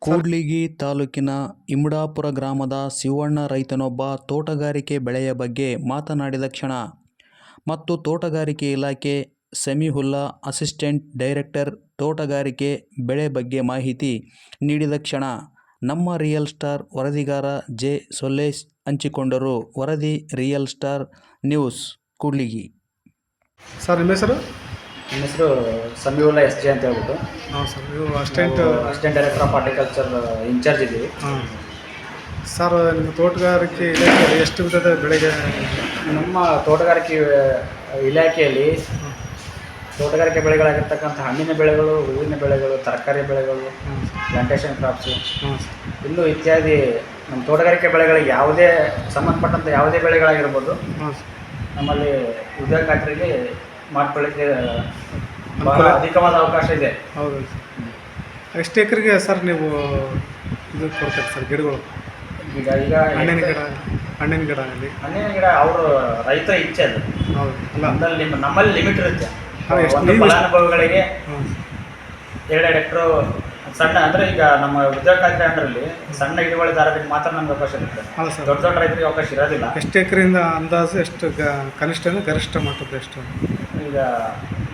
ಕೂಡ್ಲಿಗಿ ತಾಲೂಕಿನ ಇಮಡಾಪುರ ಗ್ರಾಮದ ಶಿವಣ್ಣ ರೈತನೊಬ್ಬ ತೋಟಗಾರಿಕೆ ಬೆಳೆಯ ಬಗ್ಗೆ ಮಾತನಾಡಿದ ಕ್ಷಣ ಮತ್ತು ತೋಟಗಾರಿಕೆ ಇಲಾಖೆ ಸಮೀಹುಲ್ಲಾ ಅಸಿಸ್ಟೆಂಟ್ ಡೈರೆಕ್ಟರ್ ತೋಟಗಾರಿಕೆ ಬೆಳೆ ಬಗ್ಗೆ ಮಾಹಿತಿ ನೀಡಿದ ಕ್ಷಣ ನಮ್ಮ ರಿಯಲ್ ಸ್ಟಾರ್ ವರದಿಗಾರ ಜೆ ಸೊಲ್ಲೇಶ್ ಹಂಚಿಕೊಂಡರು. ವರದಿ real star news Kudligi. Sir ನಿಮ್ಮ ಹೆಸರು? ನನ್ನ ಹೆಸರು ಸಮೀಹುಲ್ಲಾ ಎಸ್ ಜೆ ಅಂತ ಹೇಳ್ಬಿಟ್ಟು. ಹಾಂ ಸರ್, ನೀವು assistant director of horticulture incharge ಇದ್ದೀವಿ. ಹಾಂ ಸರ್, ನಿಮ್ಮ ತೋಟಗಾರಿಕೆ ಇಲಾಖೆಯಲ್ಲಿ ಎಷ್ಟು ವಿಧದ ಬೆಳೆಗೆ? ನಮ್ಮ ತೋಟಗಾರಿಕೆ ಇಲಾಖೆಯಲ್ಲಿ ತೋಟಗಾರಿಕೆ ಬೆಳೆಗಳಾಗಿರ್ತಕ್ಕಂಥ ಹಣ್ಣಿನ ಬೆಳೆಗಳು, ಹೂವಿನ ಬೆಳೆಗಳು, ತರಕಾರಿ ಬೆಳೆಗಳು, ಪ್ಲಾಂಟೇಶನ್ ಕ್ರಾಪ್ಸು, ಇನ್ನೂ ಇತ್ಯಾದಿ ನಮ್ಮ ತೋಟಗಾರಿಕೆ ಬೆಳೆಗಳಿಗೆ ಯಾವುದೇ ಸಂಬಂಧಪಟ್ಟಂಥ ಯಾವುದೇ ಬೆಳೆಗಳಾಗಿರ್ಬೋದು ನಮ್ಮಲ್ಲಿ ಉದ್ಯೋಗ ಖಾತ್ರಿಗೆ ಮಾಡ್ಕೊಳ್ಳಿಕ್ಕೆ ಬಹಳ ಅಧಿಕವಾದ ಅವಕಾಶ ಇದೆ. ಹೌದು. ಎಷ್ಟು ಎಕರೆಗೆ ಸರ್ ನೀವು ಇದು ಕೊಡ್ತಾರೆ ಸರ್ ಗಿಡಗಳು? ಈಗ ಹಣ್ಣಿನ ಗಿಡ ಆಗಲಿ, ಹಣ್ಣಿನ ಗಿಡ ಅವರು ರೈತ ಇಚ್ಛೆ ಅದು. ಹೌದು. ಅಲ್ಲ, ನಮ್ಮಲ್ಲಿ ಲಿಮಿಟ್ ಇರುತ್ತೆ. ಒಂದು ಫಲಾನುಭವಿಗಳಿಗೆ 2 ಎಕರೆ ಸಣ್ಣ ಅಂದರೆ ಈಗ ನಮ್ಮ ಉದ್ಯೋಗ ಖಾತ್ರಿ ಅಂಡರಲ್ಲಿ ಸಣ್ಣ ಹಿಡುವಳಿದಾರರಿಗೆ ಮಾತ್ರ ನಮ್ಗೆ ಅವಕಾಶ ಇರುತ್ತೆ. ದೊಡ್ಡ ದೊಡ್ಡ ರೈತರಿಗೆ ಅವಕಾಶ ಇರೋದಿಲ್ಲ. ಎಷ್ಟು ಎಕರೆಯಿಂದ ಅಂದಾಜು ಎಷ್ಟು ಕನಿಷ್ಠ ಗರಿಷ್ಠ ಮಟ್ಟದ ಎಷ್ಟು? ಈಗ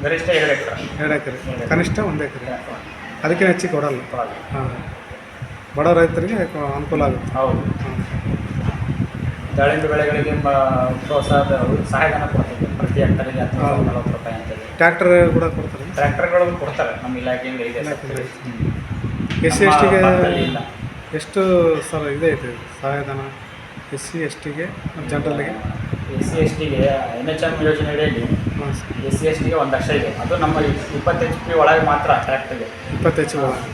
ಗರಿಷ್ಠ 2 ಎಕರೆ. 2 ಎಕರೆ, ಕನಿಷ್ಠ 1 ಎಕರೆ. ಅದಕ್ಕೆ ಹೆಚ್ಚಿಗೆ ಕೊಡಲ್ಲ. ಹಾಂ, ಬಡ ರೈತರಿಗೆ ಅನುಕೂಲ ಆಗುತ್ತೆ. ಹೌದು. ದಾಳಿಂಬೆ ಬೆಳೆಗಳಿಗೆ ಪ್ರೋತ್ಸಾಹದ ಸಹಾಯಧನ ಕೊಡ್ತೀವಿ. ಪ್ರತಿ ಹೆಕ್ಟರಿಗೆ 40 ರೂಪಾಯಿ ಅಂತೇಳಿ. ಟ್ರ್ಯಾಕ್ಟರ್ ಕೂಡ ಕೊಡ್ತಾರೆ? ಟ್ರ್ಯಾಕ್ಟರ್ಗಳು ಕೊಡ್ತಾರೆ ನಮ್ಮ ಇಲಾಖೆಯಿಂದ ಇದೆ. SC STಗೆ ಎಷ್ಟು ಸರ್ ಇದೆ ಸಹಾಯಧನ? SC STಗೆ ಜನರಲ್ಗೆ? SC STಗೆ NHM ಯೋಜನೆ ಅಡಿಯಲ್ಲಿ SC STಗೆ 1 ಲಕ್ಷ ಇದೆ. ಅದು ನಮ್ಮ 20 HP ಒಳಗೆ ಮಾತ್ರ ಟ್ರ್ಯಾಕ್ಟರ್ಗೆ. 20 HP ಒಳಗೆ.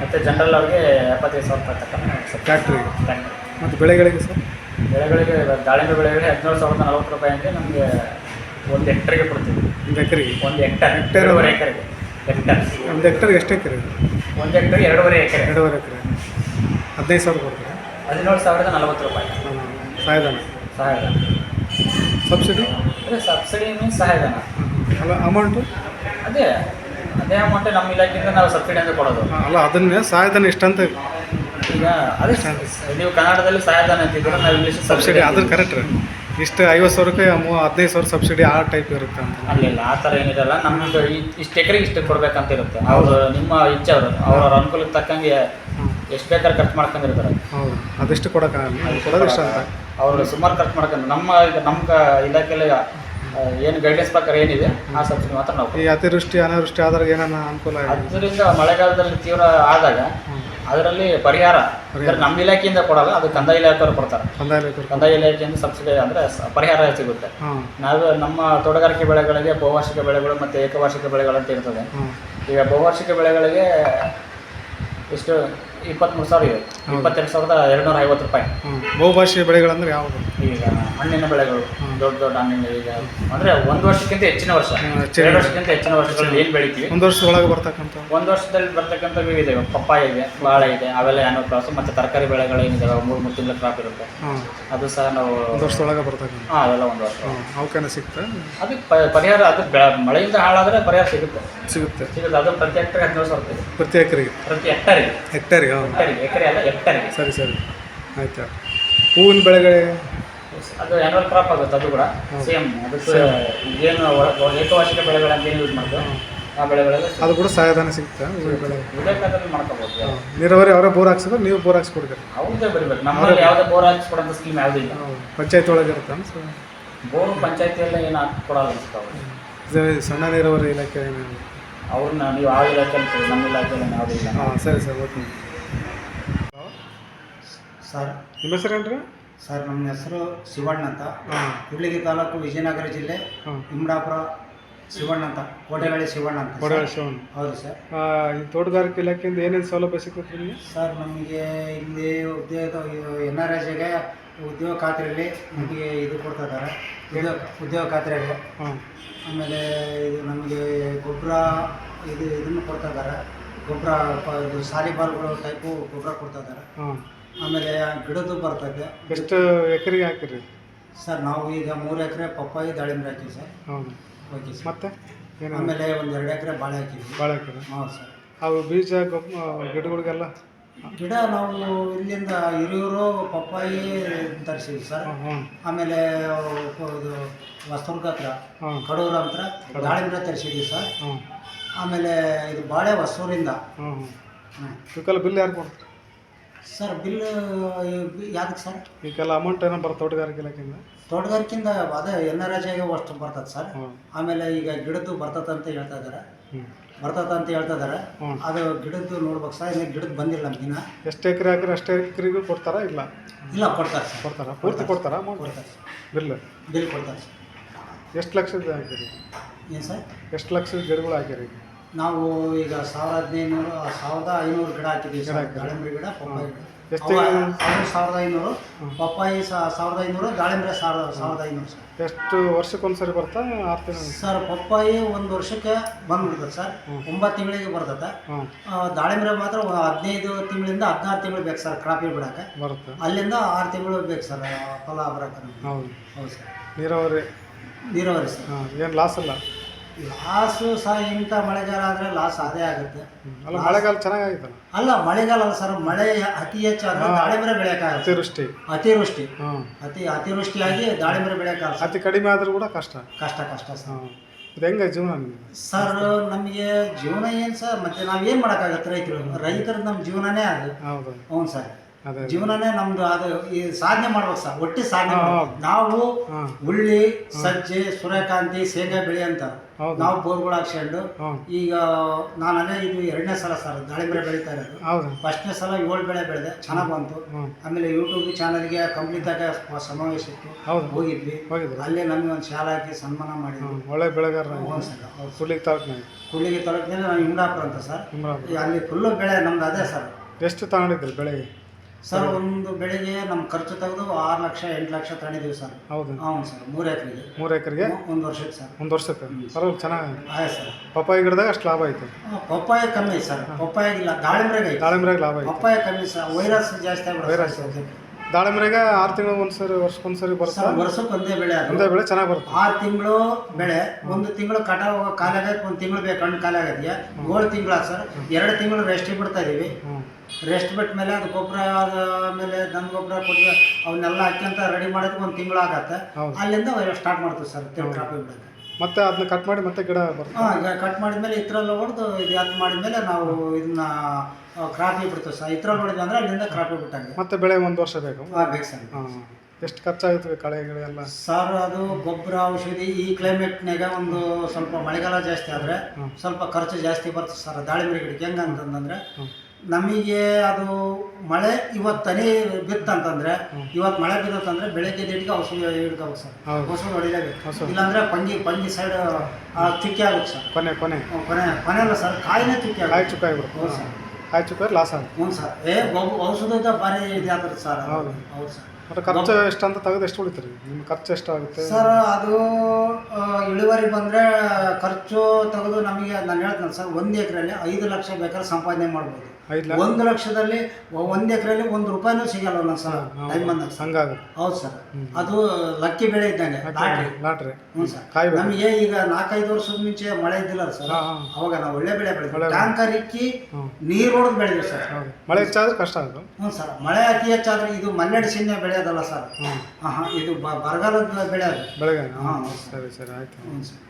ಮತ್ತು ಜನರಲ್ ಅವ್ರಿಗೆ 75,000 ರೂಪಾಯಿ ತಕ್ಕ ಟ್ರ್ಯಾಕ್ಟ್ರಿಗೆ. ಮತ್ತು ಬೆಳೆಗಳಿಗೆ ಸರ್? ಬೆಳೆಗಳಿಗೆ ದಾಳಿಂಬೆ ಬೆಳೆಗಳಿಗೆ 17,040 ರೂಪಾಯಿ ಅಂದರೆ ನಮಗೆ 1 ಹೆಕ್ಟರ್ಗೆ ಕೊಡ್ತೀವಿ. 1 ಎಕರೆಗೆ? 1 ಹೆಕ್ಟರ್, 2.5 ಎಕರೆಗೆ. ಹೆಕ್ಟರ್ 1 ಹೆಕ್ಟರ್ಗೆ ಎಷ್ಟು ಎಕರೆ? 1 ಹೆಕ್ಟರ್ಗೆ 2.5 ಎಕರೆ. 2.5 ಎಕರೆ 15,000 ಕೊಡ್ತಾರೆ. 17,040 ರೂಪಾಯಿ ಸಹಾಯಧನ. ಸಬ್ಸಿಡಿ ಅಂದರೆ ಸಬ್ಸಿಡಿ ಮೀನ್ಸ್ ಸಹಾಯಧನ ಅಲ್ಲ, ಅಮೌಂಟು ಅದೇ ಅಮೌಂಟ್ ನಮ್ಮ ಇಲಾಖೆಯಿಂದ ನಾವು ಸಬ್ಸಿಡಿ ಅಂತ ಕೊಡೋದು. ಅಲ್ಲ, ಅದನ್ನೇ ಸಹಾಯಧನ ಇಷ್ಟಂತ. ಈಗ ಅದೇ ನೀವು ಕನ್ನಡದಲ್ಲಿ ಸಹಾಯಧನ ಅಂತಿದ್ರೆ ನಾವು ಇಂಗ್ಲೀಷ್ ಸಬ್ಸಿಡಿ. ಅದ್ರ ಕರೆಕ್ಟ್ ರೀ. ಇಷ್ಟು 50,000ಕ್ಕೆ 15,000 ಸಬ್ಸಿಡಿ ಆ ಟೈಪ್ ಇರುತ್ತೆ ಅಂತ? ಅಲ್ಲಿಲ್ಲ, ಆ ಥರ ಏನಿರಲ್ಲ. ನಮ್ಮದು ಇಷ್ಟು ಎಕರೆಗೆ ಇಷ್ಟು ಕೊಡಬೇಕಂತ ಇರುತ್ತೆ. ಅವರು ನಿಮ್ಮ ಇಚ್ಛೆ ಅವ್ರವ್ರ ಅನುಕೂಲಕ್ಕೆ ತಕ್ಕಂಗೆ ಎಷ್ಟು ಬೇಕಾದ್ರೆ ಖರ್ಚು ಮಾಡ್ಕೊಂಡಿರ್ತಾರೆ. ಹೌದು, ಅದೆಷ್ಟು ಕೊಡೋಕ್ಕಾಗಲ್ಲ, ಕೊಡೋದು ಇಷ್ಟ ಅಂತ. ಅವರು ಸುಮಾರು ಖರ್ಚು ಮಾಡ್ಕೊಂಡು ನಮ್ಮ ಇಲಾಖೆಯಲ್ಲಿ ಏನು ಗೈಡೆನ್ಸ್ ಪ್ರಕಾರ ಏನಿದೆ ಆ ಸಬ್ಸಿಡಿ ಮಾತ್ರ ನಾವು. ಈ ಅತಿವೃಷ್ಟಿ ಅನಾವೃಷ್ಟಿ ಆದಾಗ ಏನಾನ ಅನುಕೂಲ? ಅದರಿಂದ ಮಳೆಗಾಲದಲ್ಲಿ ತೀವ್ರ ಆದಾಗ ಅದರಲ್ಲಿ ಪರಿಹಾರ ನಮ್ಮ ಇಲಾಖೆಯಿಂದ ಕೊಡಲ್ಲ, ಅದು ಕಂದಾಯ ಇಲಾಖೆಯವರು ಕೊಡ್ತಾರೆ. ಕಂದಾಯ ಇಲಾಖೆಯಿಂದ ಸಬ್ಸಿಡಿ ಅಂದರೆ ಪರಿಹಾರ ಸಿಗುತ್ತೆ. ನಾವು ನಮ್ಮ ತೋಟಗಾರಿಕೆ ಬೆಳೆಗಳಿಗೆ ಬಹುವಾರ್ಷಿಕ ಬೆಳೆಗಳು ಮತ್ತು ಏಕವಾರ್ಷಿಕ ಬೆಳೆಗಳಂತ ಇರ್ತದೆ. ಈಗ ಬಹುವಾರ್ಷಿಕ ಬೆಳೆಗಳಿಗೆ ಎಷ್ಟು 23,000 ಇದೆ. 22,250 ರೂಪಾಯಿ. ಬಹುಭಾಷೆಯ ಬೆಳೆಗಳಂದ್ರೆ ಯಾವುದು? ಈಗ ಹಣ್ಣಿನ ಬೆಳೆಗಳು, ದೊಡ್ಡ ಹಣ್ಣಿನ, ಈಗ ಅಂದರೆ 1 ವರ್ಷಕ್ಕಿಂತ ಹೆಚ್ಚಿನ ವರ್ಷ, 2 ವರ್ಷಕ್ಕಿಂತ ಹೆಚ್ಚಿನ ವರ್ಷಗಳಲ್ಲಿ ಏನು ಬೆಳಿತೀವಿ. 1 ವರ್ಷದೊಳಗೆ ಬರ್ತಕ್ಕಂಥ 1 ವರ್ಷದಲ್ಲಿ ಬರ್ತಕ್ಕಂಥವು ಇದೆ. ಪಪ್ಪಾಯ ಇದೆ, ಬಾಳೆ ಇದೆ, ಅವೆಲ್ಲ ಆ್ಯನುವಲ್ ಕ್ರಾಪ್ಸ್. ಮತ್ತು ತರಕಾರಿ ಬೆಳೆಗಳು ಏನಿದೆ 3 ತಿಂಗಳ ಕ್ರಾಪ್ ಇರುತ್ತೆ. ಅದು ಸಹ ನಾವು 1 ವರ್ಷದೊಳಗೆ ಬರ್ತಕ್ಕಂಥ. ಅದೆಲ್ಲ 1 ವರ್ಷ ಅವಕಾಶ ಸಿಗುತ್ತೆ. ಅದಕ್ಕೆ ಪರಿಹಾರ, ಅದು ಮಳೆಯಿಂದ ಹಾಳಾದರೆ ಪರಿಹಾರ ಸಿಗುತ್ತೆ. ಅದು ಪ್ರತಿ ಹೆಕ್ಟರ್ಗೆ 17,000 ರೂಪಾಯಿ. ಪ್ರತಿ ಎಕರೆಗೆ? ಪ್ರತಿ ಹೆಕ್ಟರಿಗೆ. ಹೆಕ್ಟರಿಗೆ? ಎಕರೆ ಅಲ್ಲ, ಹೆಕ್ಟರಿಗೆ. ಸರಿ ಆಯ್ತು. ಹೂವಿನ ಬೆಳೆಗಳೇ? ಅದು ಆ್ಯನುವಲ್ ಕ್ರಾಪ್ ಆಗುತ್ತೆ. ಅದು ಕೂಡ ಸೇಮ್. ಅದಕ್ಕೆ ಏನು ಏಕವಾರ್ಷಿಕ ಬೆಳೆಗಳಂತ ಏನು ಯೂಸ್ ಮಾಡ್ತೀವಿ ಆ ಬೆಳೆಗಳೆಲ್ಲ ಅದು ಕೂಡ ಸಹಾಯಧನ ಸಿಗುತ್ತೆ. ಉದಯಕಾಲದಲ್ಲಿ ಮಾಡ್ಕೋಬೋದು. ನೀರಾವರಿ ಅವರೇ ಬೋರ್ ಹಾಕ್ಸಿದ್ರೆ ನೀವು ಬೋರ್ ಹಾಕ್ಸ್ಕೊಡ್ತೀರಿ? ಅವ್ರದ್ದೇ ಬರಬೇಕು. ನಮ್ಮಲ್ಲಿ ಯಾವುದೇ ಬೋರ್ ಹಾಕ್ಸ್ಕೊಡೋಂಥ ಸ್ಕೀಮ್ ಯಾವುದೂ ಇಲ್ಲ. ಪಂಚಾಯತ್ ಒಳಗೆ ಇರುತ್ತೆ ಅನ್ಸ? ಬೋರ್ ಪಂಚಾಯತಿಯೆಲ್ಲ ಏನು ಹಾಕ್ಕೊಡೋಲ್ಲ ಅನ್ಸುತ್ತೆ. ಸಣ್ಣ ನೀರಾವರಿ ಇಲಾಖೆ ಅವ್ರನ್ನ ನೀವು ಆ ಇಲಾಖೆ ಅಂತೀವಿ, ನಮ್ಮ ಇಲಾಖೆಯಲ್ಲಿ ಯಾವುದೂ ಇಲ್ಲ. ಸರಿ ಓಕೆ. ಸರ್, ನಿಮ್ಮ ಹೆಸರು ಏನ್ರಿ? ಸರ್, ನಮ್ಮ ಹೆಸರು ಶಿವಣ್ಣ ಅಂತ. ಕೂಡ್ಲಿಗಿ ತಾಲೂಕು, ವಿಜಯನಗರ ಜಿಲ್ಲೆ, ಇಮಡಾಪುರ ಶಿವಣ್ಣ ಅಂತ, ಕೋಟೆಗಳಿ ಶಿವಣ್ಣ ಅಂತ. ಶಿವಣ್ಣ. ಹೌದು ಸರ್. ಈ ತೋಟಗಾರಿಕೆ ಇಲಾಖೆಯಿಂದ ಏನೇನು ಸೌಲಭ್ಯ ಸಿಗುತ್ತೆ ನಿಮಗೆ? ಸರ್, ನಮಗೆ ಇಲ್ಲಿ NRSಗೆ ಉದ್ಯೋಗ ಖಾತ್ರಿಯಲ್ಲಿ ನಮಗೆ ಇದು ಕೊಡ್ತಾ ಇದ್ದಾರೆ. ಉದ್ಯೋಗ ಖಾತ್ರಿಯಲ್ಲಿ. ಆಮೇಲೆ ಇದು ನಮಗೆ ಗೊಬ್ಬರ ಇದನ್ನು ಕೊಡ್ತಾ ಇದ್ದಾರೆ. ಗೊಬ್ಬರ ಸಾಲಿ ಬಾಲ್ಗಳು ಟೈಪು ಗೊಬ್ಬರ ಕೊಡ್ತಾ ಇದ್ದಾರೆ. ಆಮೇಲೆ ಗಿಡದ್ದು ಬರ್ತದೆ. ಎಷ್ಟು ಎಕರೆಗೆ ಹಾಕಿರಿ ಸರ್? ನಾವು ಈಗ 3 ಎಕರೆ ಪಪ್ಪಾಯಿ ದಾಳಿಂಬೆ ಹಾಕಿವಿ ಸರ್. ಹೌದು. Okay sir. ಮತ್ತೆ ಆಮೇಲೆ 1-2 ಎಕರೆ ಬಾಳೆ ಹಾಕಿದ್ವಿ. ಬಾಳೆ ಹಾಕಿರಿ? ಹೌದು ಸರ್. ಅವು ಬೀಜ ಗಿಡಗಳಿಗೆಲ್ಲ ಗಿಡ ನಾವು ಇಲ್ಲಿಂದ ಹಿರಿಯೂರು ಪಪ್ಪಾಯಿ ತರಿಸಿದ್ವಿ ಸರ್. ಆಮೇಲೆ ಇದು ಹೊಸದುರ್ಗ ಹತ್ರ ಕಡೂರು ಹತ್ರ ದಾಳಿಂಬ್ರೆ ತರಿಸಿದ್ವಿ ಸರ್. ಆಮೇಲೆ ಇದು ಬಾಳೆ ಹೊಸೂರಿಂದ. ಇವಕ್ಕೆಲ್ಲ ಬಿಲ್ ಯಾರು ಕೊಡ್ತಾರೆ ಸರ್? ಬಿಲ್ ಯಾವ್ದಕ್ಕೆ ಸರ್? ಈಗೆಲ್ಲ ಅಮೌಂಟ್ ಏನೋ ಬರೋ ತೋಟಗಾರಿಕೆ ಇಲಾಖೆಯಿಂದ? ತೋಟಗಾರಿಕೆಯಿಂದ ಅದೇ NRHಗೆ ಅಷ್ಟು ಬರ್ತದೆ ಸರ್. ಆಮೇಲೆ ಈಗ ಗಿಡದ್ದು ಬರ್ತದೆ ಅಂತ ಹೇಳ್ತಾ ಇದ್ದಾರೆ. ಅದು ಗಿಡದ್ದು ನೋಡ್ಬೇಕು ಸರ್. ಇನ್ನು ಗಿಡದ್ದು ಬಂದಿಲ್ಲ ನಮ್ಗಿನ್ನ. ಎಷ್ಟು ಎಕರೆ ಹಾಕಿದ್ರೆ ಅಷ್ಟು ಎಕರೆಗೂ ಕೊಡ್ತಾರಾ? ಇಲ್ಲ ಕೊಡ್ತಾರೆ ಸರ್. ಕೊಡ್ತಾರಾ? ಪೂರ್ತಿ ಕೊಡ್ತಾರಾ? ಕೊಡ್ತಾರೆ ಬಿಲ್ ಕೊಡ್ತಾರೆ ಸರ್. ಎಷ್ಟು ಲಕ್ಷದ ಹಾಕಿರಿ? ಏನು ಸರ್? ಎಷ್ಟು ಲಕ್ಷದ ಗಿಡಗಳು ಹಾಕಿರಿ? ನಾವು ಈಗ 1500 ಗಿಡ ಹಾಕಿದ್ದೀವಿ ಸರ್. ದಾಳಿಂಬೆ ಗಿಡ, ಪಪ್ಪಾಯಿ ಗಿಡ. ಎಷ್ಟು? 1500, ಪಪ್ಪಾಯಿ 1500, ದಾಳಿಂಬೆ 1500 ಸರ್. ಎಷ್ಟು ವರ್ಷಕ್ಕೊಂದ್ಸರಿ ಬರ್ತಾ? 6 ತಿಂಗಳು ಸರ್. ಪಪ್ಪಾಯಿ 1 ವರ್ಷಕ್ಕೆ ಬಂದ್ಬಿಡ್ತದೆ ಸರ್. 9 ತಿಂಗಳಿಗೆ ಬರ್ತದೆ. ದಾಳಿಂಬೆ ಮಾತ್ರ 15 ತಿಂಗಳಿಂದ 16 ತಿಂಗಳು ಬೇಕು ಸರ್ ಕ್ರಾಪಿಗೆ ಬಿಡೋಕೆ. ಬರುತ್ತೆ. ಅಲ್ಲಿಂದ 6 ತಿಂಗಳು ಬೇಕು ಸರ್ ಫಲ ಬರೋಕೆ. ಹೌದು ಸರ್. ನೀರಾವರಿ ಸರ್. ಏನು ಲಾಸ್ ಅಲ್ಲ? ಲಾಸು ಸಹ ಇಂಥ ಮಳೆಗಾಲ ಆದರೆ ಲಾಸ್ ಅದೇ ಆಗುತ್ತೆ. ಅಲ್ಲ, ಮಳೆಗಾಲ ಚೆನ್ನಾಗಾಗಿತ್ತಲ್ಲ? ಅಲ್ಲ, ಮಳೆಗಾಲ ಅಲ್ಲ ಸರ್. ಮಳೆ ಅತಿ ಹೆಚ್ಚಾದ್ರೆ ದಾಳಿಂಬೆ ಬೆಳೆಯೋಕ್ಕಾಗಲ್ಲ. ಅತಿವೃಷ್ಟಿಯಾಗಿ ದಾಳಿಂಬೆ ಬೆಳೆಯೋಕ್ಕಾಗಲ್ಲ. ಅತಿ ಕಡಿಮೆ ಆದರೂ ಕೂಡ ಕಷ್ಟ ಸರ್. ಇದು ಹೆಂಗೆ ಜೀವನ ನಿಮಗೆ? ಸರ್, ನಮಗೆ ಜೀವನ ಏನು ಸರ್? ಮತ್ತೆ ನಾವೇನು ಮಾಡೋಕ್ಕಾಗತ್ತೆ? ರೈತರು ನಮ್ಮ ಜೀವನನೇ ಅದು. ಹೌದು ಸರ್. ಜೀವನನೇ ನಮ್ದು. ಅದು ಈ ಸಾಧನೆ ಮಾಡ್ಬೇಕು ಸರ್. ಒಟ್ಟಿ ಸಾಧನೆ ನಾವು ಉಳ್ಳಿ, ಸಜ್ಜೆ, ಸೂರ್ಯಕಾಂತಿ, ಶೇಂಗಾ ಬೆಳೆ ಅಂತ ನಾವು ಬೋರ್ಗಳು ಹಾಕ್ಸ್ಕೊಂಡು ಈಗ ನಾನಲ್ಲೇ ಇದು 2ನೇ ಸಲ ಸರ್ ದಾಳಿಂಬೆ ಬೆಳೀತಾ ಇರೋದು. 1ನೇ ಸಲ 7 ಬೆಳೆ ಬೆಳೆದೆ, ಚೆನ್ನಾಗಿ ಬಂತು. ಆಮೇಲೆ ಯೂಟ್ಯೂಬ್ ಚಾನಲ್ಗೆ ಕಂಪ್ಲೀಟಾಗಿ ಸಮಾವೇಶ ಇತ್ತು, ಹೋಗಿದ್ವಿ. ಅಲ್ಲೇ ನಮಗೆ ಒಂದು ಶಾಲೆ ಹಾಕಿ ಸನ್ಮಾನ ಮಾಡಿದ್ವಿ. ಒಳ್ಳೆ ಬೆಳೆಗಾರ. ಕೂಡ್ಲಿಗಿ ತಾಲೂಕಿನಲ್ಲಿ ನಾವು ಇಂಗ್ರಾಪುರ ಅಂತ ಸರ್. ಅಲ್ಲಿ ಫುಲ್ಲು ಬೆಳೆ ನಮ್ದು ಅದೇ ಸರ್. ಎಷ್ಟು ತಗೊಂಡಿದ್ರಿ ಬೆಳೆಗೆ ಸರ್? ಒಂದು ಬೆಳೆಗೆ ನಮ್ಮ ಖರ್ಚು ತೆಗೆದು 6 ಲಕ್ಷ 8 ಲಕ್ಷ ತಗೊಂಡಿದ್ದೀವಿ ಸರ್. ಹೌದು ಸರ್. 3 ಎಕರೆಗೆ 1 ವರ್ಷಕ್ಕೆ ಸರ್. 1 ವರ್ಷಕ್ಕೆ ಪರವಾಗಿಲ್ಲ, ಚೆನ್ನಾಗಿ ಆಯ್ತು ಸರ್. ಪಪ್ಪಾಯಿ ಗಿಡದಾಗ ಅಷ್ಟು ಲಾಭ ಆಯಿತು? ಪಪ್ಪಾಯ ಕಮ್ಮಿ ಸರ್. ಪಪ್ಪಾಯಿಗಿಲ್ಲ, ದಾಳಿಂಬ್ರೆಗೆ ಲಾಭ ಆಯಿತು. ಪಪ್ಪಾಯ ಕಮ್ಮಿ ಸರ್. ವೈರಸ್ ಜಾಸ್ತಿ ಆಗಿ ದಾಳಿಂಬ್ರೆಗೆ 6 ತಿಂಗಳು ಒಂದ್ಸರಿ, ವರ್ಷಕ್ಕೊಂದ್ಸರಿ ಬರುತ್ತೆ. ವರ್ಷಕ್ಕೆ ಒಂದೇ ಬೆಳೆ ಚೆನ್ನಾಗಿ ಬರುತ್ತೆ. 6 ತಿಂಗಳು ಬೆಳೆ. 1 ತಿಂಗಳು ಕಟಾವು ಕಾಲಾಗಕ್ಕೆ 1 ತಿಂಗಳು ಬೇಕು. ಹಣ್ಣು ಕಾಲಾಗದೆಯಾ 7 ತಿಂಗಳು ಸರ್. 2 ತಿಂಗಳು ರೆಸ್ಟ್ ಬಿಡ್ತಾ ಇದೀವಿ. ರೆಸ್ಟ್ ಬಿಟ್ಟ ಮೇಲೆ ಅದು ಗೊಬ್ಬರ, ಆಮೇಲೆ ದನ ಗೊಬ್ಬರ ಕೊಟ್ಟು ಅವನ್ನೆಲ್ಲ ಹಾಕ್ಯಂತ ರೆಡಿ ಮಾಡೋದಕ್ಕೆ 1 ತಿಂಗಳು ಆಗತ್ತೆ. ಅಲ್ಲಿಂದ ಸ್ಟಾರ್ಟ್ ಮಾಡ್ತೀವಿ ಸರ್ ಕ್ರಾಪಿ ಬಿಡೋಕ್ಕೆ. ಮತ್ತೆ ಅದನ್ನ ಕಟ್ ಮಾಡಿ ಮತ್ತೆ ಗಿಡ ಬರುತ್ತೆ. ಈಗ ಕಟ್ ಮಾಡಿದ್ಮೇಲೆ ಇದ್ರಲ್ಲಿ ಹೊಡೆದು ಇದು ಅದು ಮಾಡಿದ್ಮೇಲೆ ನಾವು ಇದನ್ನ ಕ್ರಾಪಿ ಬಿಡ್ತೀವಿ ಸರ್. ಇದ್ರಲ್ಲಿ ಹೊಡೆದ್ವಿ ಅಂದ್ರೆ ಅಲ್ಲಿಂದ ಕ್ರಾಪಿ ಬಿಟ್ಟಂಗೆ. ಮತ್ತೆ ಬೆಳೆ 1 ವರ್ಷ ಬೇಕು? ಬೇಕು ಸರ್. ಎಷ್ಟು ಖರ್ಚಾಗುತ್ತೆ ಕಳೆ ಗಿಡ ಎಲ್ಲ? ಸರ್, ಅದು ಗೊಬ್ಬರ, ಔಷಧಿ ಈ ಕ್ಲೈಮೇಟ್ನಾಗ ಒಂದು ಸ್ವಲ್ಪ ಮಳೆಗಾಲ ಜಾಸ್ತಿ ಆದರೆ ಸ್ವಲ್ಪ ಖರ್ಚು ಜಾಸ್ತಿ ಬರ್ತದೆ ಸರ್ ದಾಳಿಂಬೆ ಗಿಡಕ್ಕೆ. ಹೆಂಗೆ ಅಂತಂದ್ರೆ ನಮಗೆ ಅದು ಮಳೆ ಇವತ್ತನೇ ಬಿತ್ತಂತಂದ್ರೆ, ಇವತ್ತು ಮಳೆ ಬಿತ್ತಂತಂದ್ರೆ ಬೆಳಗ್ಗೆ ದೇಟಿಗೆ ಔಷಧಿ ಹಿಡ್ಕೋಬೇಕು ಸರ್. ಔಷಧಿ ಹೊಡಿಲೇಬೇಕು. ಇಲ್ಲಾಂದ್ರೆ ಪಂಗಿ ಸೈಡ್ ಚುಕ್ಕಿ ಆಗುತ್ತೆ ಸರ್. ಕೊನೆ ಅಲ್ಲ ಸರ್, ಕಾಯಿನೇ ಚುಕ್ಕಿ ಆಗುತ್ತೆ. ಹೌದು ಸರ್. ಕಾಯಿ ಚುಕ್ಕ ಲಾಸ್ ಆಗುತ್ತೆ. ಹ್ಞೂ ಸರ್. ಔಷಧದ ಭಾರಿ ಇದಾಗ್ತದೆ ಸರ್. ಹೌದು ಸರ್. ಮತ್ತು ಖರ್ಚು ಎಷ್ಟು ಅಂತ ತೆಗೆದು ಎಷ್ಟು ಉಳಿತೀರಿ? ನಿಮ್ಮ ಖರ್ಚು ಎಷ್ಟಾಗುತ್ತೆ ಸರ್? ಅದು ಇಳುವರಿ ಬಂದರೆ ಖರ್ಚು ತೆಗೆದು ನಮಗೆ ನಾನು ಹೇಳ್ತೇನೆ ಸರ್, 1 ಎಕರೆಯಲ್ಲಿ 5 ಲಕ್ಷ ಬೇಕಾದ್ರೆ ಸಂಪಾದನೆ ಮಾಡ್ಬೋದು. 1 ಲಕ್ಷದಲ್ಲಿ 1 ಎಕರೆಯಲ್ಲಿ 1 ರೂಪಾಯಿನೂ ಸಿಗಲ್ಲ ಒಂದೊಂದು ಸಲ ಟೈಮ್ ಬಂದಾಗ. ಹಂಗಾಗುತ್ತೆ. ಹೌದು ಸರ್. ಅದು ಲಕ್ಕಿ ಬೆಳೆ ಇದ್ದಂಗೆ, ಲಾಟ್ರಿ. ಹ್ಞೂ ಸರ್. ನಮಗೆ ಈಗ 4-5 ವರ್ಷದ ಮುಂಚೆ ಮಳೆ ಇದ್ದಿಲ್ಲ ಸರ್. ಅವಾಗ ನಾವು ಒಳ್ಳೆ ಬೆಳೆ ಬೆಳೆದ್ವಿ. ಟ್ಯಾಂಕರ್ ಇಕ್ಕಿ ನೀರು ಹೊಡೆದು ಬೆಳೆದ್ವಿ ಸರ್. ಮಳೆ ಹೆಚ್ಚಾದ್ರೆ ಕಷ್ಟ ಆಗುತ್ತೆ. ಹ್ಞೂ ಸರ್. ಮಳೆ ಅತಿ ಹೆಚ್ಚಾದ್ರೆ ಇದು ಮಲ್ನಾಡು ಸಿನ್ನೆ ಬೆಳೆಯೋದಲ್ಲ ಸರ್. ಇದು ಬರಗಾಲದ ಬೆಳೆ ಅದು. ಸರಿ ಆಯ್ತು. ಹ್ಞೂ ಸರ್.